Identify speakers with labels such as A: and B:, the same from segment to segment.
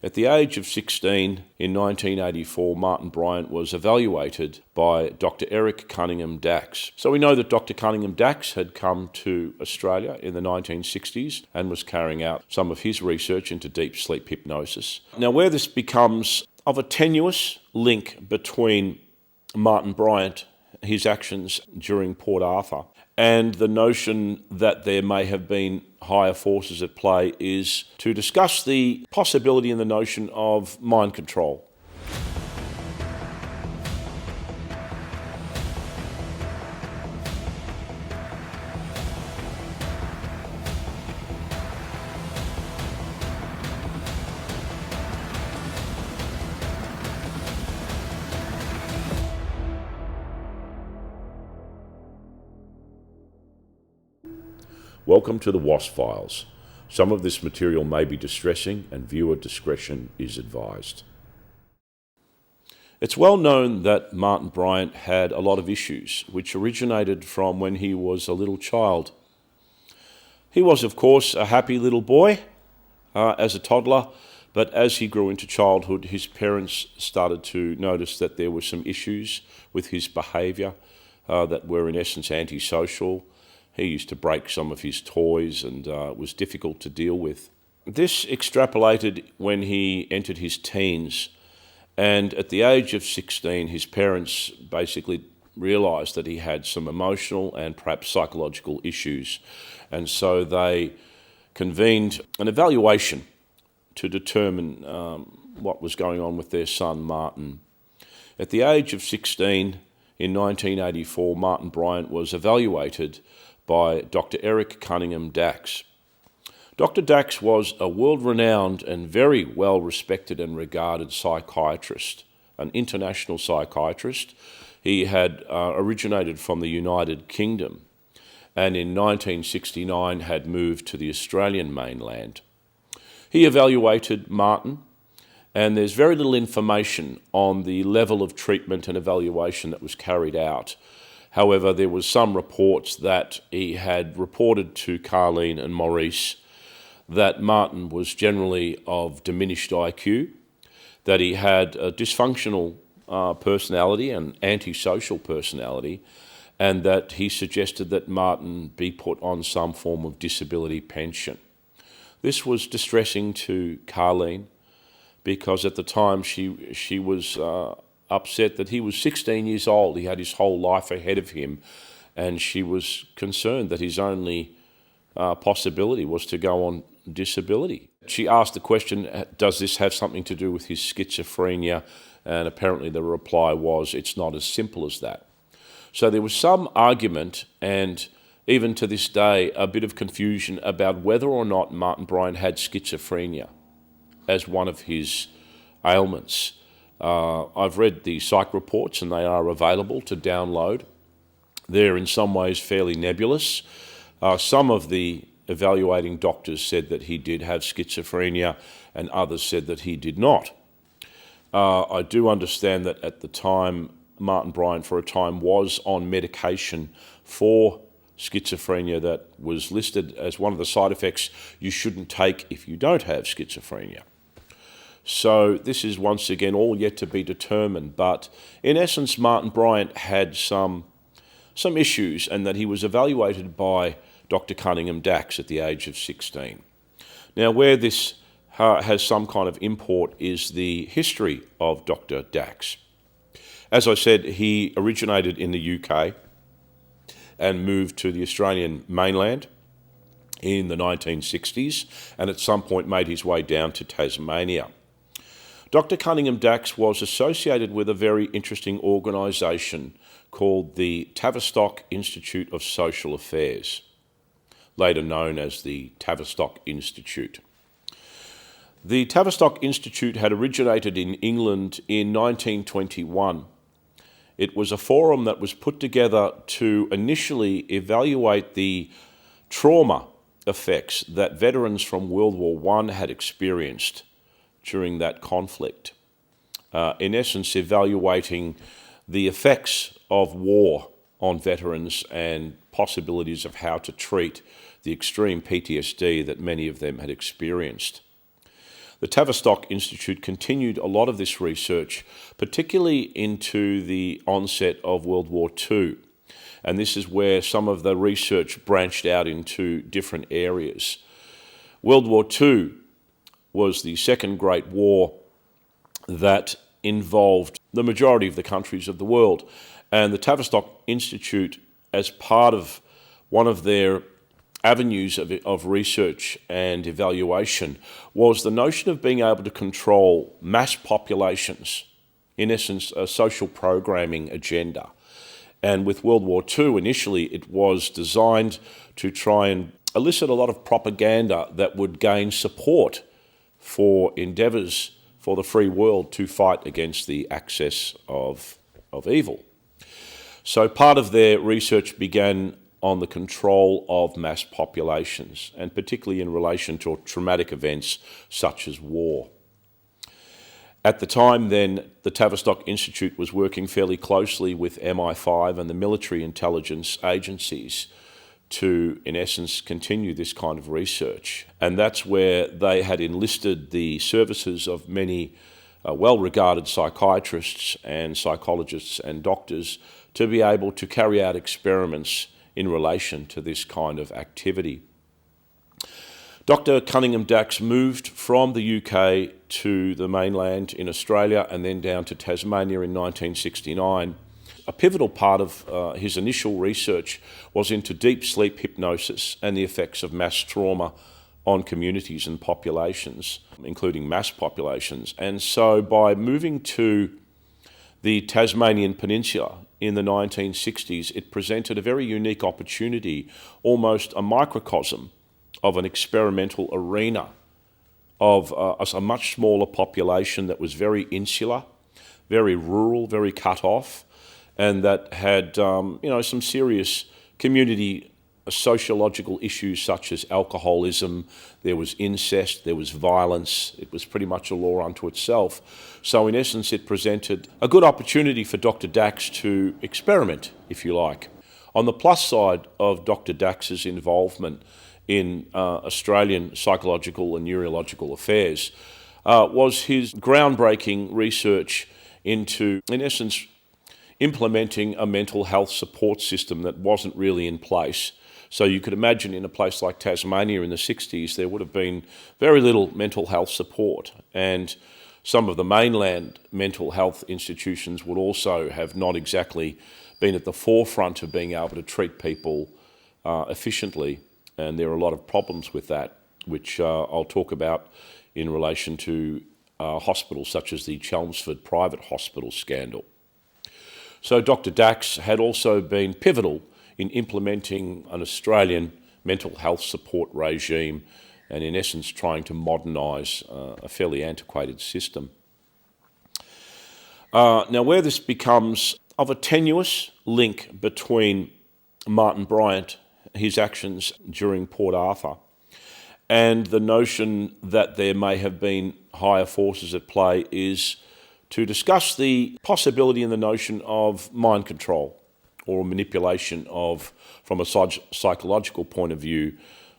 A: At the age of 16 in 1984, Martin Bryant was evaluated by Dr. Eric Cunningham Dax. So we know that Dr. Cunningham Dax had come to Australia in the 1960s and was carrying out some of his research into deep sleep hypnosis. Now, where this becomes of a tenuous link between Martin Bryant, his actions during Port Arthur, and the notion that there may have been higher forces at play is to discuss the possibility and the notion of mind control. Welcome to the Wasp Files. Some of this material may be distressing and viewer discretion is advised. It's well known that Martin Bryant had a lot of issues which originated from when he was a little child. He was, of course, a happy little boy as a toddler, but as he grew into childhood, his parents started to notice that there were some issues with his behaviour that were in essence antisocial. He used to break some of his toys and was difficult to deal with. This extrapolated when he entered his teens, and at the age of 16 his parents basically realised that he had some emotional and perhaps psychological issues, and so they convened an evaluation to determine what was going on with their son Martin. At the age of 16 in 1984, Martin Bryant was evaluated by Dr. Eric Cunningham Dax. Dr. Dax was a world-renowned and very well-respected and regarded psychiatrist, an international psychiatrist. He had originated from the United Kingdom and in 1969 had moved to the Australian mainland. He evaluated Martin, and there's very little information on the level of treatment and evaluation that was carried out. However, there was some reports that he had reported to Carleen and Maurice that Martin was generally of diminished IQ, that he had a dysfunctional personality and antisocial personality, and that he suggested that Martin be put on some form of disability pension. This was distressing to Carleen because at the time she was upset that he was 16 years old. He had his whole life ahead of him, and she was concerned that his only possibility was to go on disability. She asked the question, does this have something to do with his schizophrenia? And apparently the reply was, it's not as simple as that. So there was some argument, and even to this day, a bit of confusion about whether or not Martin Bryant had schizophrenia as one of his ailments. I've read the psych reports and they are available to download. They're in some ways fairly nebulous. Some of the evaluating doctors said that he did have schizophrenia and others said that he did not. I do understand that at the time, Martin Bryant for a time was on medication for schizophrenia that was listed as one of the side effects you shouldn't take if you don't have schizophrenia. So this is once again all yet to be determined, but in essence Martin Bryant had some issues, and that he was evaluated by Dr. Cunningham Dax at the age of 16. Now where this has some kind of import is the history of Dr. Dax. As I said, he originated in the UK and moved to the Australian mainland in the 1960s, and at some point made his way down to Tasmania. Dr. Cunningham Dax was associated with a very interesting organisation called the Tavistock Institute of Social Affairs, later known as the Tavistock Institute. The Tavistock Institute had originated in England in 1921. It was a forum that was put together to initially evaluate the trauma effects that veterans from World War I had experienced during that conflict. In essence, evaluating the effects of war on veterans and possibilities of how to treat the extreme PTSD that many of them had experienced. The Tavistock Institute continued a lot of this research, particularly into the onset of World War II. And this is where some of the research branched out into different areas. World War II was the second great war that involved the majority of the countries of the world. And the Tavistock Institute, as part of one of their avenues of research and evaluation, was the notion of being able to control mass populations, in essence, a social programming agenda. And with World War II, initially, it was designed to try and elicit a lot of propaganda that would gain support for endeavours for the free world to fight against the axis of evil. So part of their research began on the control of mass populations, and particularly in relation to traumatic events such as war. At the time then, the Tavistock Institute was working fairly closely with MI5 and the military intelligence agencies to, in essence, continue this kind of research. And that's where they had enlisted the services of many well-regarded psychiatrists and psychologists and doctors to be able to carry out experiments in relation to this kind of activity. Dr. Cunningham Dax moved from the UK to the mainland in Australia and then down to Tasmania in 1969. A pivotal part of his initial research was into deep sleep hypnosis and the effects of mass trauma on communities and populations, including mass populations. And so by moving to the Tasmanian Peninsula in the 1960s, it presented a very unique opportunity, almost a microcosm of an experimental arena of a much smaller population that was very insular, very rural, very cut off, and that had some serious community sociological issues such as alcoholism. There was incest, there was violence. It was pretty much a law unto itself. So in essence, it presented a good opportunity for Dr. Dax to experiment, if you like. On the plus side of Dr. Dax's involvement in Australian psychological and neurological affairs was his groundbreaking research into, in essence, implementing a mental health support system that wasn't really in place. So you could imagine in a place like Tasmania in the 60s, there would have been very little mental health support, and some of the mainland mental health institutions would also have not exactly been at the forefront of being able to treat people efficiently, and there are a lot of problems with that, which I'll talk about in relation to hospitals such as the Chelmsford private hospital scandal. So Dr. Dax had also been pivotal in implementing an Australian mental health support regime and in essence trying to modernise a fairly antiquated system. Now where this becomes of a tenuous link between Martin Bryant, his actions during Port Arthur, and the notion that there may have been higher forces at play is to discuss the possibility and the notion of mind control or manipulation of, from a psychological point of view,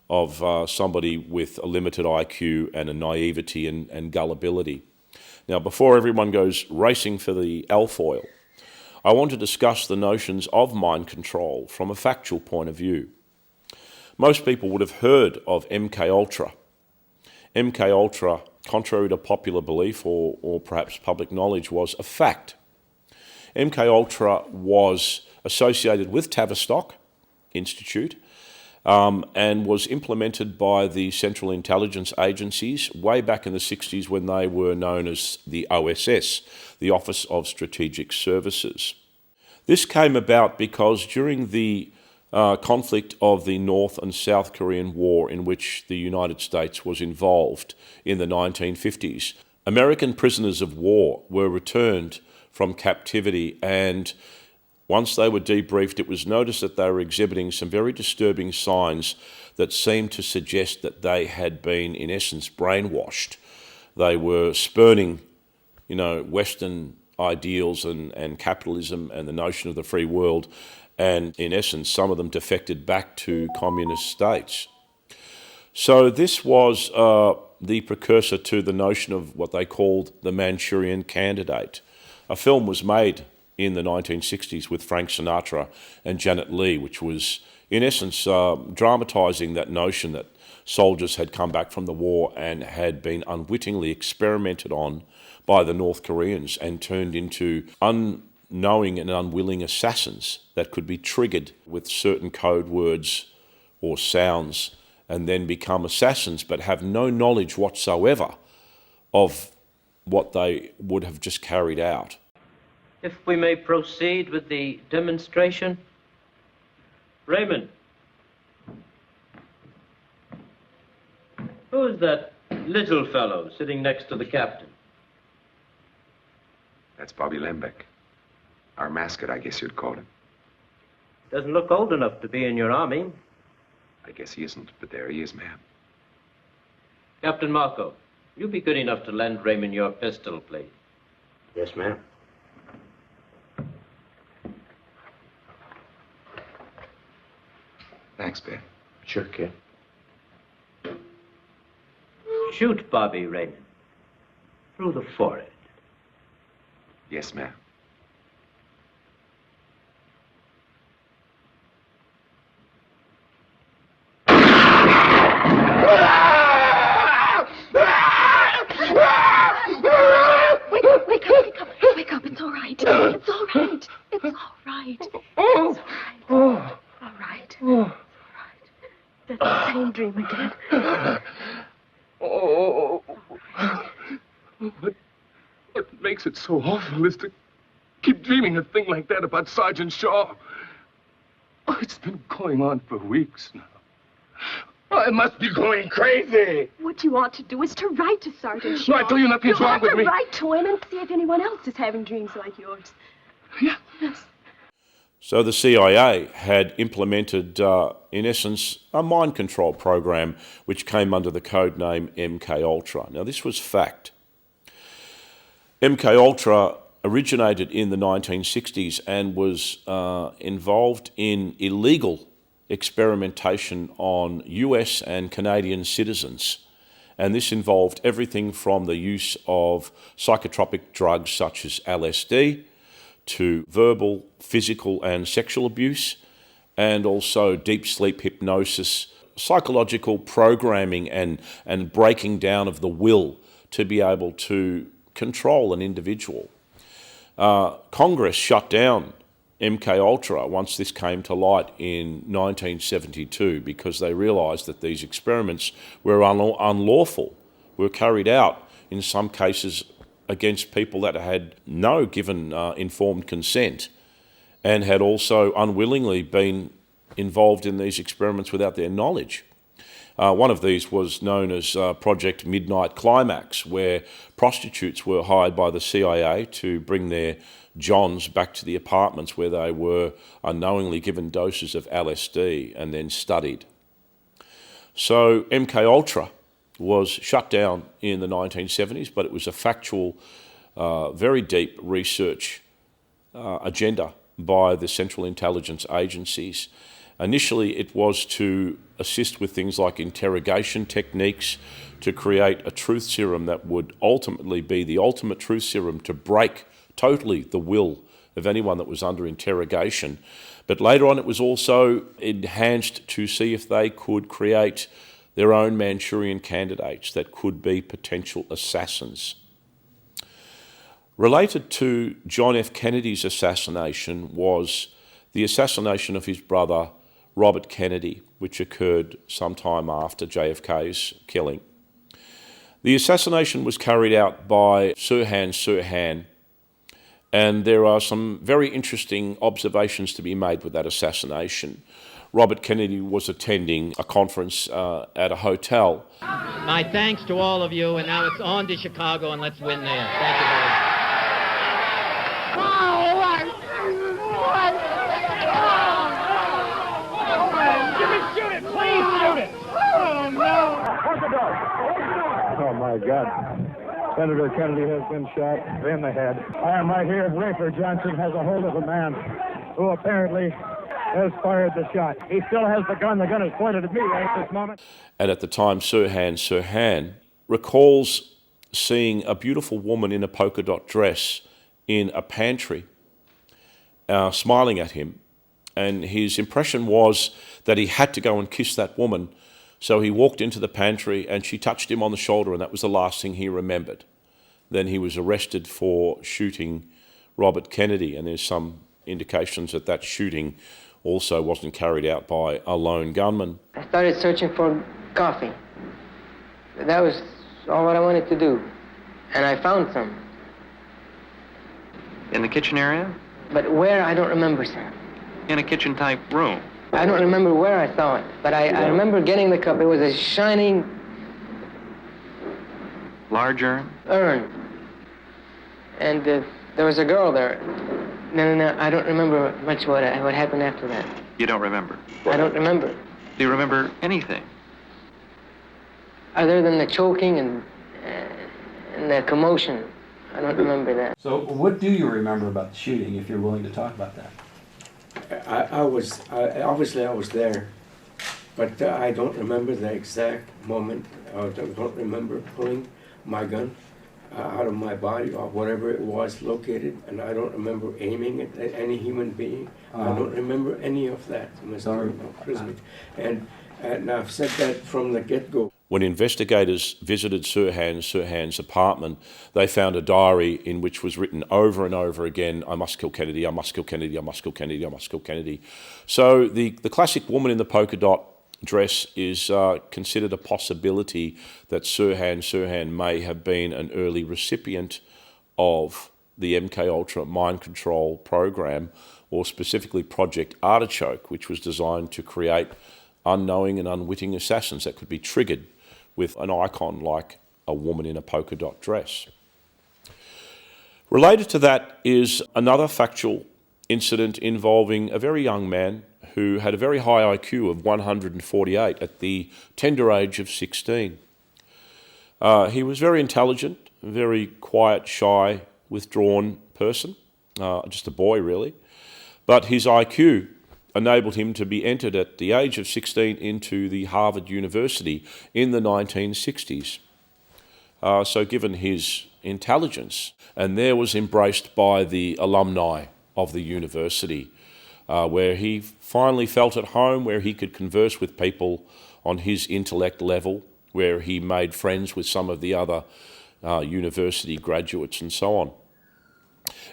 A: of somebody with a limited IQ and a naivety and gullibility. Now, before everyone goes racing for the alfoil, I want to discuss the notions of mind control from a factual point of view. Most people would have heard of MKUltra. MKUltra, contrary to popular belief or perhaps public knowledge, was a fact. MKUltra was associated with Tavistock Institute and was implemented by the Central Intelligence Agencies way back in the 60s when they were known as the OSS, the Office of Strategic Services. This came about because during the conflict of the North and South Korean War, in which the United States was involved in the 1950s, American prisoners of war were returned from captivity, and once they were debriefed, it was noticed that they were exhibiting some very disturbing signs that seemed to suggest that they had been, in essence, brainwashed. They were spurning, Western ideals and capitalism and the notion of the free world, and in essence, some of them defected back to communist states. So this was the precursor to the notion of what they called the Manchurian Candidate. A film was made in the 1960s with Frank Sinatra and Janet Leigh, which was, in essence, dramatising that notion that soldiers had come back from the war and had been unwittingly experimented on by the North Koreans and turned into unknowing and unwilling assassins that could be triggered with certain code words or sounds and then become assassins but have no knowledge whatsoever of what they would have just carried out.
B: If we may proceed with the demonstration. Raymond. Who is that little fellow sitting next to the captain?
C: That's Bobby Lembeck. Our mascot, I guess you'd call him.
B: Doesn't look old enough to be in your army.
C: I guess he isn't, but there he is, ma'am.
B: Captain Marco, will you be good enough to lend Raymond your pistol, please?
D: Yes, ma'am.
C: Thanks, Ben.
D: Sure, kid.
B: Shoot Bobby, Raymond. Through the forehead.
C: Yes, ma'am.
E: Wake up. It's all right. It's all right. It's all right. It's all right. All right. All right. That's the same dream again.
F: What makes it so awful is to keep dreaming a thing like that about Sergeant Shaw. Oh, it's been going on for weeks now. I must be going crazy.
E: What you ought to do is to write to Sergeant Shaw.
F: No, I tell you nothing's wrong with me.
E: You ought to write to him and see if anyone else is having dreams like yours.
F: Yeah.
E: Yes.
A: So the CIA had implemented, in essence, a mind control program which came under the code name MKUltra. Now this was fact. MKUltra originated in the 1960s and was involved in illegal experimentation on US and Canadian citizens. And this involved everything from the use of psychotropic drugs such as LSD to verbal, physical and sexual abuse, and also deep sleep hypnosis, psychological programming and breaking down of the will to be able to control an individual. Congress shut down MKUltra once this came to light in 1972 because they realised that these experiments were unlawful, were carried out in some cases against people that had no given informed consent and had also unwillingly been involved in these experiments without their knowledge. One of these was known as Project Midnight Climax, where prostitutes were hired by the CIA to bring their Johns back to the apartments where they were unknowingly given doses of LSD and then studied. So MKUltra was shut down in the 1970s, but it was a factual, very deep research agenda by the Central Intelligence Agencies. Initially, it was to assist with things like interrogation techniques, to create a truth serum that would ultimately be the ultimate truth serum to break totally the will of anyone that was under interrogation. But later on, it was also enhanced to see if they could create their own Manchurian candidates that could be potential assassins. Related to John F. Kennedy's assassination was the assassination of his brother, Robert Kennedy, which occurred sometime after JFK's killing. The assassination was carried out by Sirhan Sirhan, and there are some very interesting observations to be made with that assassination. Robert Kennedy was attending a conference at a hotel.
G: My thanks to all of you, and now it's on to Chicago, and let's win there. Thank you very much.
F: Shoot it, please shoot it. Oh, no. Close the door.
H: Oh, my God. Senator Kennedy has been shot in the head. I am right here. Rafer Johnson has a hold of a man who apparently has fired the shot. He still has the gun. The gun is pointed at me at this moment.
A: And at the time, Sirhan Sirhan recalls seeing a beautiful woman in a polka dot dress in a pantry, smiling at him. And his impression was that he had to go and kiss that woman. So he walked into the pantry and she touched him on the shoulder, and that was the last thing he remembered. Then he was arrested for shooting Robert Kennedy, and there's some indications that that shooting also wasn't carried out by a lone gunman.
I: I started searching for coffee. That was all what I wanted to do. And I found some.
J: In the kitchen area?
I: But where, I don't remember, sir.
J: In a kitchen-type room?
I: I don't remember where I saw it, but I remember getting the cup. It was a shining...
J: Large urn?
I: Urn. And there was a girl there. No, I don't remember much what happened after that.
J: You don't remember?
I: I don't remember.
J: Do you remember anything?
I: Other than the choking and the commotion. I don't remember that.
K: So what do you remember about the shooting, if you're willing to talk about that?
L: Obviously I was there, but I don't remember the exact moment. I don't remember pulling my gun out of my body or whatever it was located, and I don't remember aiming it at any human being. I don't remember any of that, Mr. President. And I've said that from the get-go.
A: When investigators visited Sirhan Sirhan's apartment, they found a diary in which was written over and over again, I must kill Kennedy, I must kill Kennedy, I must kill Kennedy, I must kill Kennedy. So the classic woman in the polka dot dress is considered a possibility that Sirhan Sirhan may have been an early recipient of the MK mind control program, or specifically Project Artichoke, which was designed to create unknowing and unwitting assassins that could be triggered with an icon like a woman in a polka dot dress. Related to that is another factual incident involving a very young man who had a very high IQ of 148 at the tender age of 16. He was very intelligent, very quiet, shy, withdrawn person, just a boy really, but his IQ enabled him to be entered at the age of 16 into the Harvard University in the 1960s. So given his intelligence, and there was embraced by the alumni of the university, where he finally felt at home, where he could converse with people on his intellect level, where he made friends with some of the other university graduates and so on.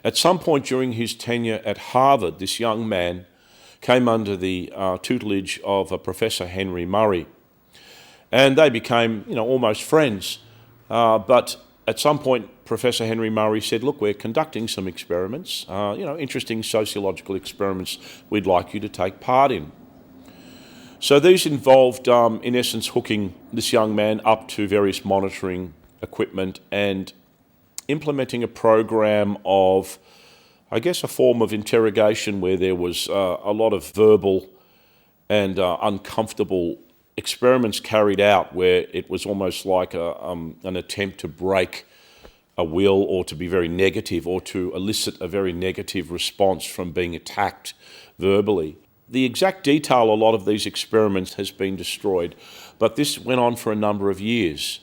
A: At some point during his tenure at Harvard, this young man came under the tutelage of Professor Henry Murray, and they became, almost friends. But at some point, Professor Henry Murray said, "Look, we're conducting some experiments, interesting sociological experiments we'd like you to take part in." So these involved, in essence, hooking this young man up to various monitoring equipment and implementing a program of, I guess, a form of interrogation where there was a lot of verbal and uncomfortable experiments carried out, where it was almost like an attempt to break a will, or to be very negative, or to elicit a very negative response from being attacked verbally. The exact detail of a lot of these experiments has been destroyed, but this went on for a number of years.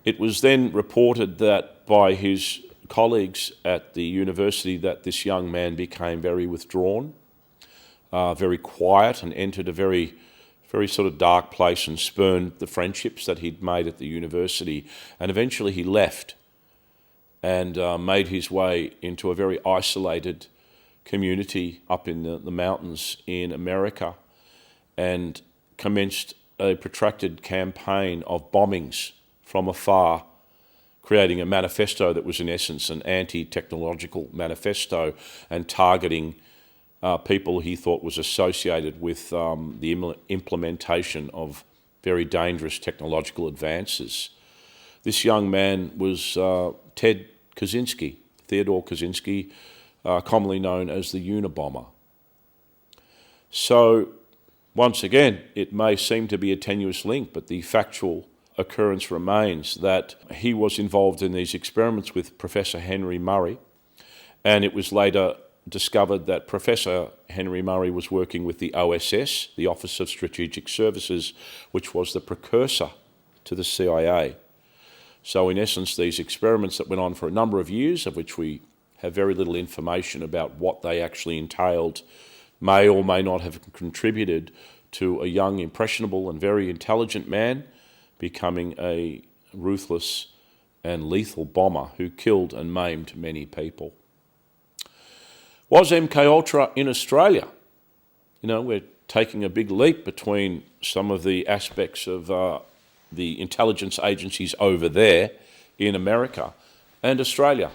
A: It was then reported that by his colleagues at the university that this young man became very withdrawn, very quiet, and entered a very sort of dark place and spurned the friendships that he'd made at the university. And eventually he left and made his way into a very isolated community up in the mountains in America, and commenced a protracted campaign of bombings from afar, creating a manifesto that was in essence an anti-technological manifesto, and targeting people he thought was associated with the implementation of very dangerous technological advances. This young man was Ted Kaczynski, Theodore Kaczynski, commonly known as the Unabomber. So, once again, it may seem to be a tenuous link, but the factual occurrence remains that he was involved in these experiments with Professor Henry Murray, and it was later discovered that Professor Henry Murray was working with the OSS, the Office of Strategic Services, which was the precursor to the CIA. So in essence, these experiments that went on for a number of years, of which we have very little information about what they actually entailed, may or may not have contributed to a young, impressionable and very intelligent man becoming a ruthless and lethal bomber who killed and maimed many people. Was MKUltra in Australia? You know, we're taking a big leap between some of the aspects of the intelligence agencies over there in America and Australia.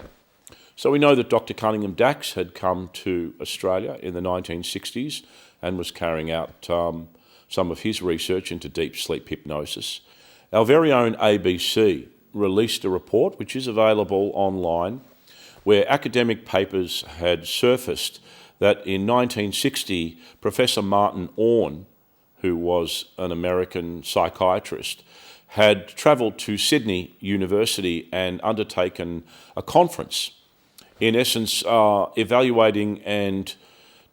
A: So we know that Dr. Cunningham Dax had come to Australia in the 1960s and was carrying out some of his research into deep sleep hypnosis. Our very own ABC released a report, which is available online, where academic papers had surfaced that in 1960, Professor Martin Orne, who was an American psychiatrist, had travelled to Sydney University and undertaken a conference, in essence evaluating and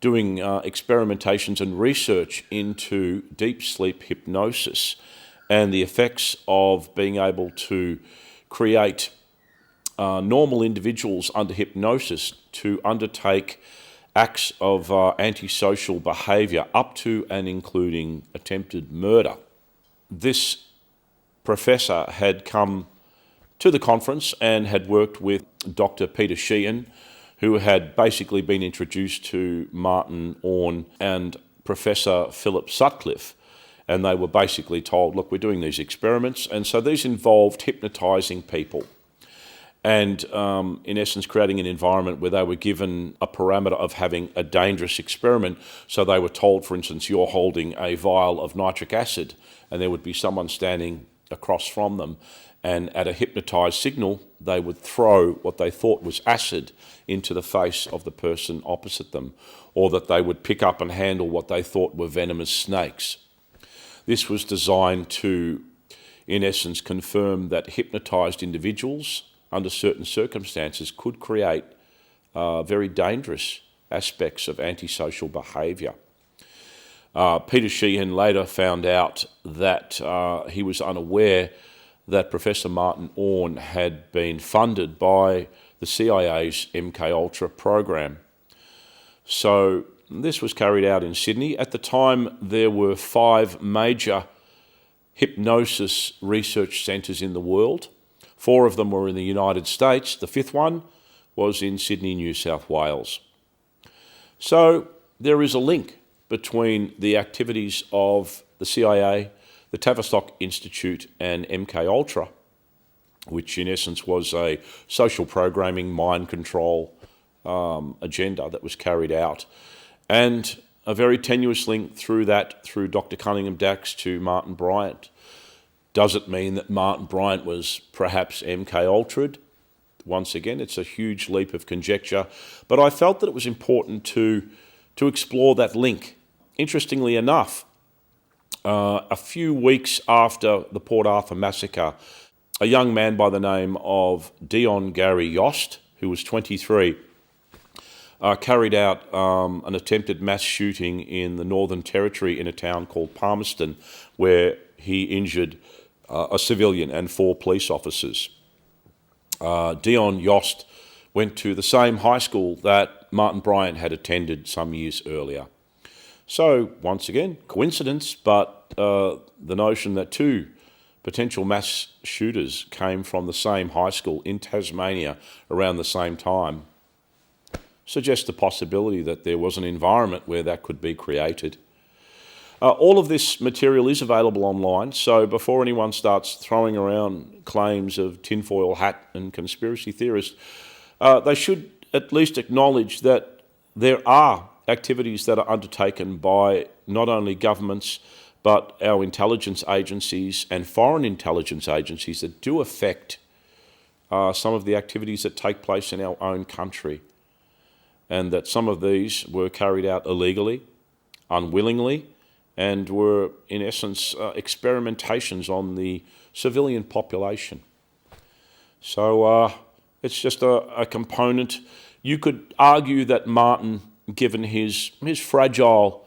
A: doing experimentations and research into deep sleep hypnosis and the effects of being able to create normal individuals under hypnosis to undertake acts of antisocial behaviour up to and including attempted murder. This professor had come to the conference and had worked with Dr. Peter Sheehan, who had basically been introduced to Martin Orne and Professor Philip Sutcliffe. And they were basically told, look, we're doing these experiments. And so these involved hypnotising people and, in essence, creating an environment where they were given a parameter of having a dangerous experiment. So they were told, for instance, you're holding a vial of nitric acid, and there would be someone standing across from them. And at a hypnotised signal, they would throw what they thought was acid into the face of the person opposite them, or that they would pick up and handle what they thought were venomous snakes. This was designed to, in essence, confirm that hypnotised individuals, under certain circumstances, could create very dangerous aspects of antisocial behaviour. Peter Sheehan later found out that he was unaware that Professor Martin Orne had been funded by the CIA's MKUltra program. So this was carried out in Sydney. At the time, there were 5 major hypnosis research centres in the world. 4 of them were in the United States. The 5th one was in Sydney, New South Wales. So there is a link between the activities of the CIA, the Tavistock Institute and MKUltra, which in essence was a social programming, mind control agenda that was carried out, and a very tenuous link through Dr. Cunningham Dax to Martin Bryant. Does it mean that Martin Bryant was perhaps MKUltra'd? Once again, it's a huge leap of conjecture, but I felt that it was important to explore that link. Interestingly enough, a few weeks after the Port Arthur Massacre, a young man by the name of Dion Gary Yost, who was 23, carried out an attempted mass shooting in the Northern Territory in a town called Palmerston, where he injured a civilian and 4 police officers. Dion Yost went to the same high school that Martin Bryant had attended some years earlier. So, once again, coincidence, but the notion that 2 potential mass shooters came from the same high school in Tasmania around the same time suggests the possibility that there was an environment where that could be created. All of this material is available online, so before anyone starts throwing around claims of tinfoil hat and conspiracy theorists, they should at least acknowledge that there are activities that are undertaken by not only governments but our intelligence agencies and foreign intelligence agencies that do affect some of the activities that take place in our own country, and that some of these were carried out illegally, unwillingly, and were in essence experimentations on the civilian population. So it's just a component You could argue that Martin, given his fragile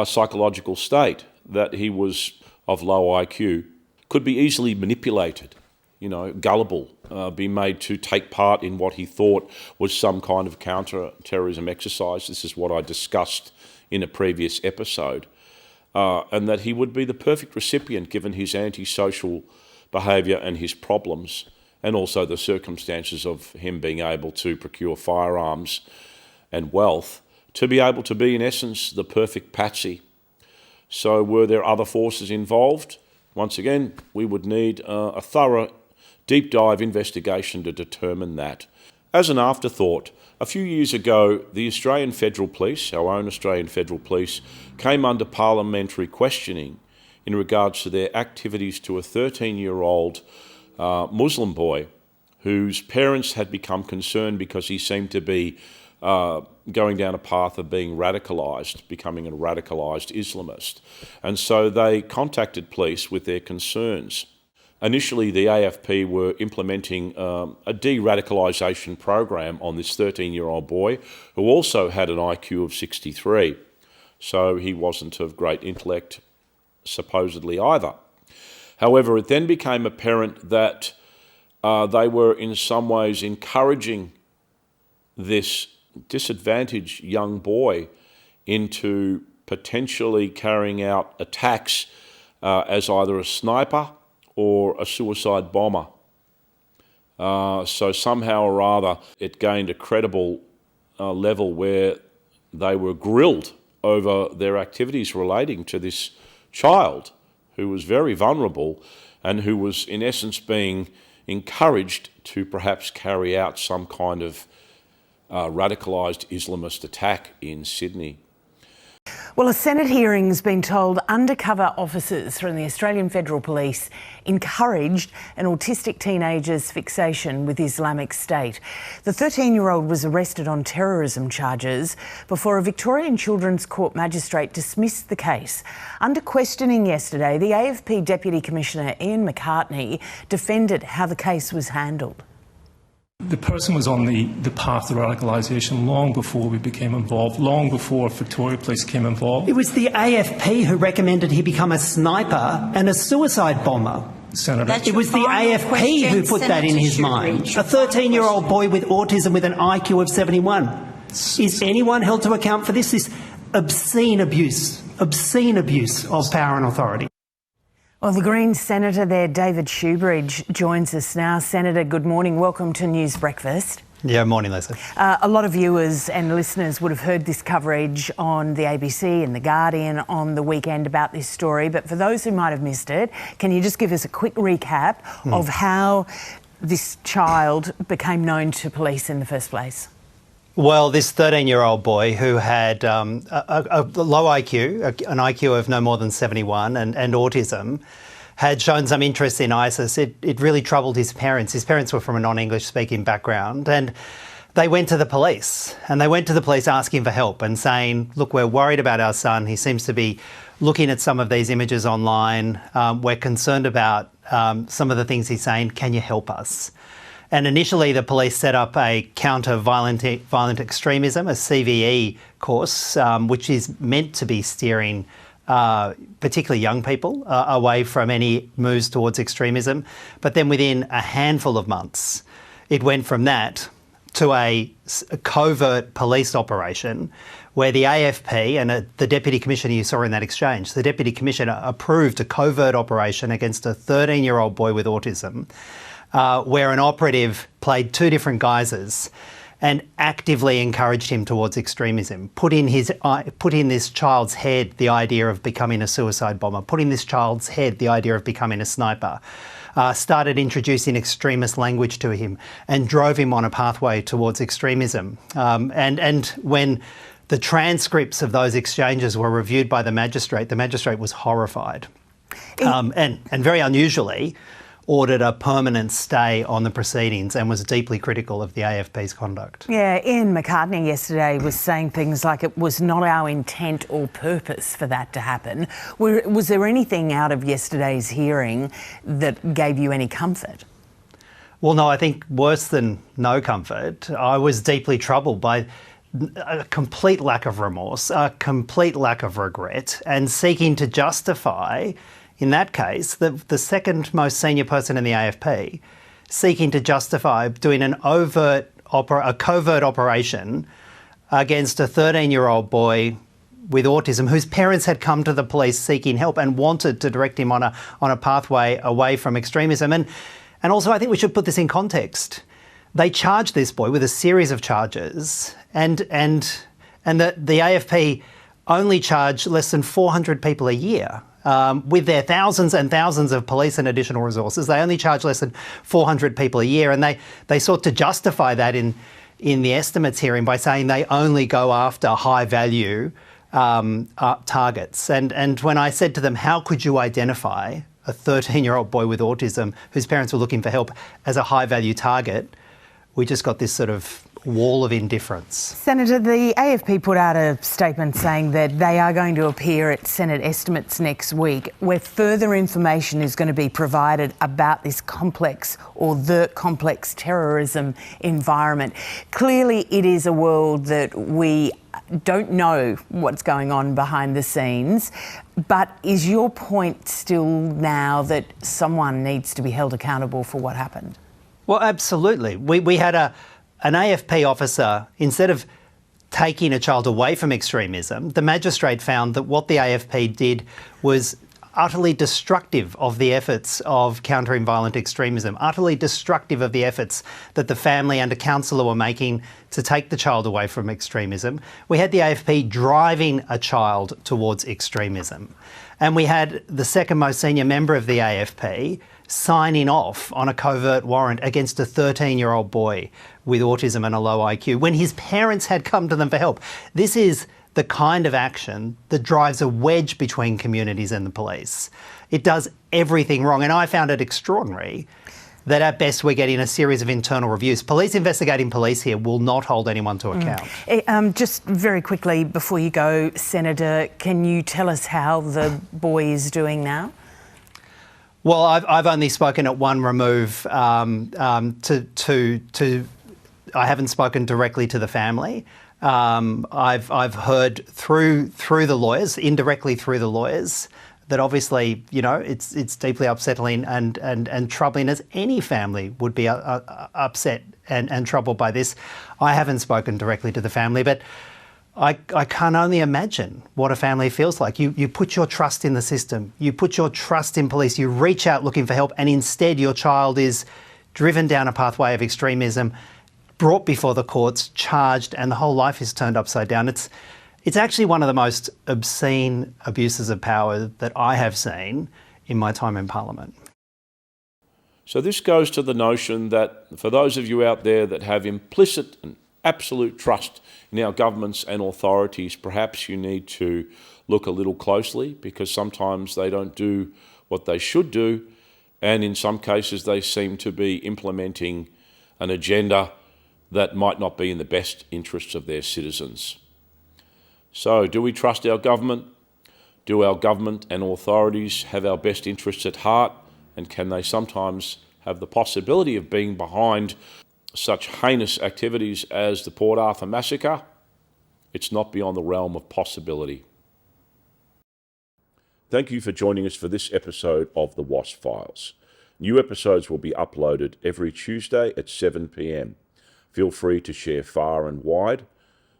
A: psychological state, that he was of low IQ, could be easily manipulated, gullible, be made to take part in what he thought was some kind of counter-terrorism exercise. This is what I discussed in a previous episode. And that he would be the perfect recipient given his antisocial behaviour and his problems, and also the circumstances of him being able to procure firearms and wealth, to be able to be, in essence, the perfect patsy. So were there other forces involved? Once again, we would need a thorough, deep dive investigation to determine that. As an afterthought, a few years ago, the Australian Federal Police, our own Australian Federal Police, came under parliamentary questioning in regards to their activities to a 13-year-old Muslim boy whose parents had become concerned because he seemed to be going down a path of being radicalised, becoming a radicalised Islamist. And so they contacted police with their concerns. Initially, the AFP were implementing a de-radicalisation program on this 13-year-old boy who also had an IQ of 63. So he wasn't of great intellect, supposedly, either. However, it then became apparent that they were in some ways encouraging this disadvantaged young boy into potentially carrying out attacks as either a sniper or a suicide bomber. So somehow or other, it gained a credible level where they were grilled over their activities relating to this child who was very vulnerable and who was, in essence, being encouraged to perhaps carry out some kind of radicalised Islamist attack in Sydney.
M: Well, a Senate hearing's been told undercover officers from the Australian Federal Police encouraged an autistic teenager's fixation with Islamic State. The 13-year-old was arrested on terrorism charges before a Victorian Children's Court magistrate dismissed the case. Under questioning yesterday, the AFP Deputy Commissioner Ian McCartney defended how the case was handled.
N: The person was on the path to radicalisation long before we became involved, long before Victoria Police came involved.
O: It was the AFP who recommended he become a sniper and a suicide bomber.
N: Senator.
O: It was the AFP who put that in his mind. A 13-year-old boy with autism with an IQ of 71. Is anyone held to account for this? This obscene abuse of power and authority.
M: Well, the Greens Senator there, David Shoebridge, joins us now. Senator, good morning. Welcome to News Breakfast.
P: Yeah, morning, Lisa.
M: A lot of viewers and listeners would have heard this coverage on the ABC and The Guardian on the weekend about this story. But for those who might have missed it, can you just give us a quick recap of how this child became known to police in the first place?
P: Well, this 13-year-old boy who had a low IQ, an IQ of no more than 71 and autism, had shown some interest in ISIS. It really troubled his parents. His parents were from a non-English speaking background, and they went to the police. And they went to the police asking for help and saying, look, we're worried about our son. He seems to be looking at some of these images online. We're concerned about some of the things he's saying. Can you help us? And initially, the police set up a counter-violent extremism, a CVE course, which is meant to be steering particularly young people away from any moves towards extremism. But then within a handful of months, it went from that to a covert police operation where the AFP and the Deputy Commissioner you saw in that exchange, the Deputy Commissioner approved a covert operation against a 13-year-old boy with autism, where an operative played two different guises and actively encouraged him towards extremism, put in this child's head the idea of becoming a suicide bomber, put in this child's head the idea of becoming a sniper, started introducing extremist language to him and drove him on a pathway towards extremism. And when the transcripts of those exchanges were reviewed by the magistrate was horrified. And very unusually, ordered a permanent stay on the proceedings and was deeply critical of the AFP's conduct.
M: Yeah, Ian McCartney yesterday was saying things like it was not our intent or purpose for that to happen. Was there anything out of yesterday's hearing that gave you any comfort?
P: Well, no, I think worse than no comfort. I was deeply troubled by a complete lack of remorse, a complete lack of regret, and seeking to justify, in that case, the second most senior person in the AFP, seeking to justify doing a covert operation against a 13-year-old boy with autism whose parents had come to the police seeking help and wanted to direct him on a pathway away from extremism. And also, I think we should put this in context. They charged this boy with a series of charges, and the AFP only charge less than 400 people a year. With their thousands and thousands of police and additional resources, they only charge less than 400 people a year, and they sought to justify that in the estimates hearing by saying they only go after high-value targets. And when I said to them, how could you identify a 13-year-old boy with autism whose parents were looking for help as a high-value target, we just got this sort of wall of indifference.
M: Senator, the AFP put out a statement saying that they are going to appear at Senate estimates next week, where further information is going to be provided about this complex or the complex terrorism environment. Clearly, it is a world that we don't know what's going on behind the scenes, but is your point still now that someone needs to be held accountable for what happened?
P: Well, absolutely. We had an AFP officer, instead of taking a child away from extremism, the magistrate found that what the AFP did was utterly destructive of the efforts of countering violent extremism, utterly destructive of the efforts that the family and a counsellor were making to take the child away from extremism. We had the AFP driving a child towards extremism. And we had the second most senior member of the AFP signing off on a covert warrant against a 13-year-old boy with autism and a low IQ when his parents had come to them for help. This is the kind of action that drives a wedge between communities and the police. It does everything wrong, and I found it extraordinary that at best we're getting a series of internal reviews. Police investigating police here will not hold anyone to account.
M: Just very quickly before you go, Senator, can you tell us how the boy is doing now?
P: Well, I've only spoken at one remove I haven't spoken directly to the family. I've heard through the lawyers, indirectly through the lawyers, that obviously, you know, it's deeply upsetting and troubling, as any family would be upset and troubled by this. I haven't spoken directly to the family, but I can only imagine what a family feels like. You put your trust in the system, you put your trust in police, you reach out looking for help, and instead your child is driven down a pathway of extremism, brought before the courts, charged, and the whole life is turned upside down. It's actually one of the most obscene abuses of power that I have seen in my time in Parliament.
A: So this goes to the notion that for those of you out there that have implicit and absolute trust in our governments and authorities, perhaps you need to look a little closely, because sometimes they don't do what they should do, and in some cases they seem to be implementing an agenda that might not be in the best interests of their citizens. So, do we trust our government? Do our government and authorities have our best interests at heart? And can they sometimes have the possibility of being behind such heinous activities as the Port Arthur Massacre? It's not beyond the realm of possibility. Thank you for joining us for this episode of the Wasp Files. New episodes will be uploaded every Tuesday at 7 p.m. Feel free to share far and wide,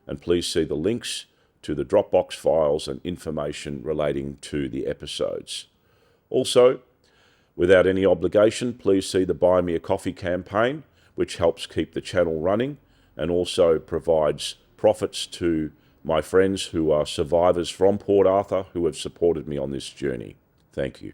A: and please see the links to the Dropbox files and information relating to the episodes. Also, without any obligation, please see the Buy Me a Coffee campaign, which helps keep the channel running and also provides profits to my friends who are survivors from Port Arthur who have supported me on this journey. Thank you.